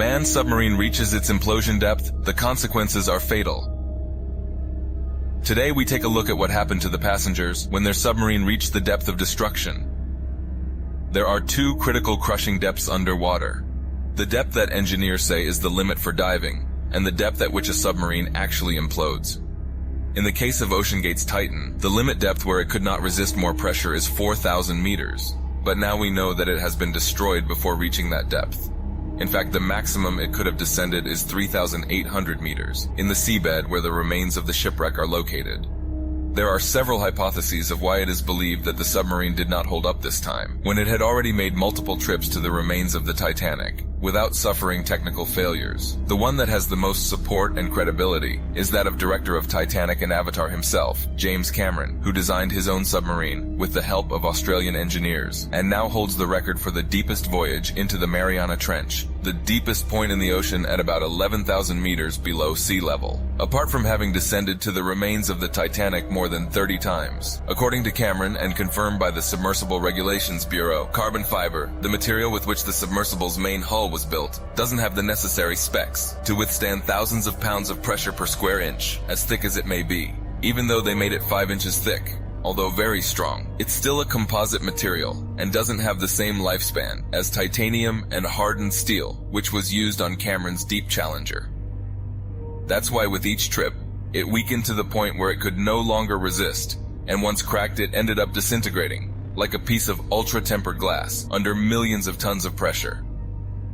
manned submarine reaches its implosion depth, the consequences are fatal. Today we take a look at what happened to the passengers when their submarine reached the depth of destruction. There are two critical crushing depths underwater. The depth that engineers say is the limit for diving, and the depth at which a submarine actually implodes. In the case of OceanGate's Titan, the limit depth where it could not resist more pressure is 4,000 meters, but now we know that it has been destroyed before reaching that depth. In fact, the maximum it could have descended is 3,800 meters, in the seabed where the remains of the shipwreck are located. There are several hypotheses of why it is believed that the submarine did not hold up this time, when it had already made multiple trips to the remains of the Titanic, without suffering technical failures. The one that has the most support and credibility is that of director of Titanic and Avatar himself, James Cameron, who designed his own submarine with the help of Australian engineers, and now holds the record for the deepest voyage into the Mariana Trench, the deepest point in the ocean at about 11,000 meters below sea level. Apart from having descended to the remains of the Titanic more than 30 times. According to Cameron and confirmed by the Submersible Regulations Bureau, carbon fiber, the material with which the submersible's main hull was built, doesn't have the necessary specs to withstand thousands of pounds of pressure per square inch, as thick as it may be. Even though they made it 5 inches thick, although very strong, it's still a composite material and doesn't have the same lifespan as titanium and hardened steel, which was used on Cameron's Deep Challenger. That's why with each trip, it weakened to the point where it could no longer resist, and once cracked it ended up disintegrating, like a piece of ultra-tempered glass, under millions of tons of pressure.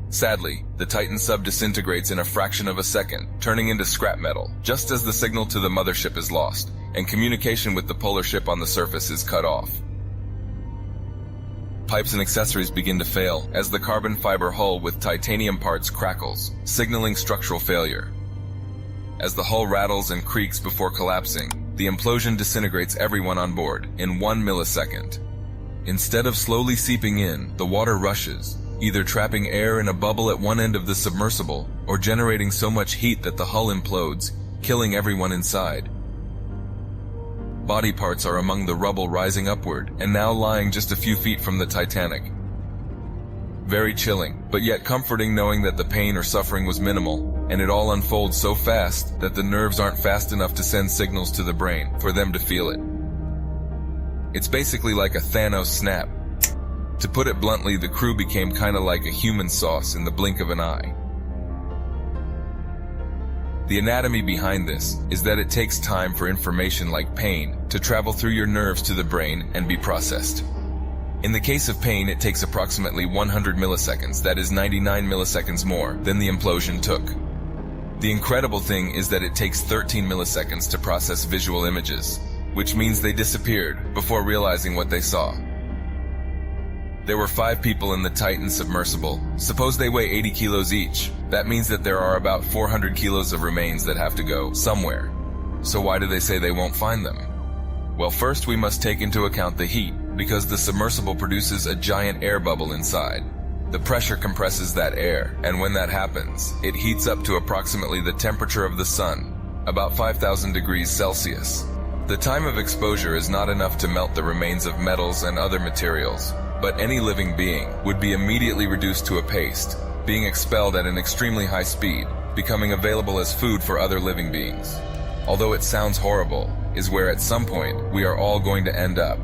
Sadly, the Titan sub disintegrates in a fraction of a second, turning into scrap metal, just as the signal to the mothership is lost, and communication with the polar ship on the surface is cut off. Pipes and accessories begin to fail, as the carbon fiber hull with titanium parts crackles, signaling structural failure. As the hull rattles and creaks before collapsing, the implosion disintegrates everyone on board in 1 millisecond. Instead of slowly seeping in, the water rushes, either trapping air in a bubble at one end of the submersible or generating so much heat that the hull implodes, killing everyone inside. Body parts are among the rubble rising upward and now lying just a few feet from the Titanic. Very chilling, but yet comforting knowing that the pain or suffering was minimal, and it all unfolds so fast that the nerves aren't fast enough to send signals to the brain for them to feel it. It's basically like a Thanos snap. To put it bluntly, the crew became kinda like a human sauce in the blink of an eye. The anatomy behind this is that it takes time for information like pain to travel through your nerves to the brain and be processed. In the case of pain, it takes approximately 100 milliseconds, that is 99 milliseconds more than the implosion took. The incredible thing is that it takes 13 milliseconds to process visual images, which means they disappeared before realizing what they saw. There were 5 people in the Titan submersible. Suppose they weigh 80 kilos each. That means that there are about 400 kilos of remains that have to go somewhere. So why do they say they won't find them? Well, first we must take into account the heat, because the submersible produces a giant air bubble inside. The pressure compresses that air, and when that happens, it heats up to approximately the temperature of the sun, about 5,000 degrees Celsius. The time of exposure is not enough to melt the remains of metals and other materials, but any living being would be immediately reduced to a paste, being expelled at an extremely high speed, becoming available as food for other living beings. Although it sounds horrible, is where at some point we are all going to end up.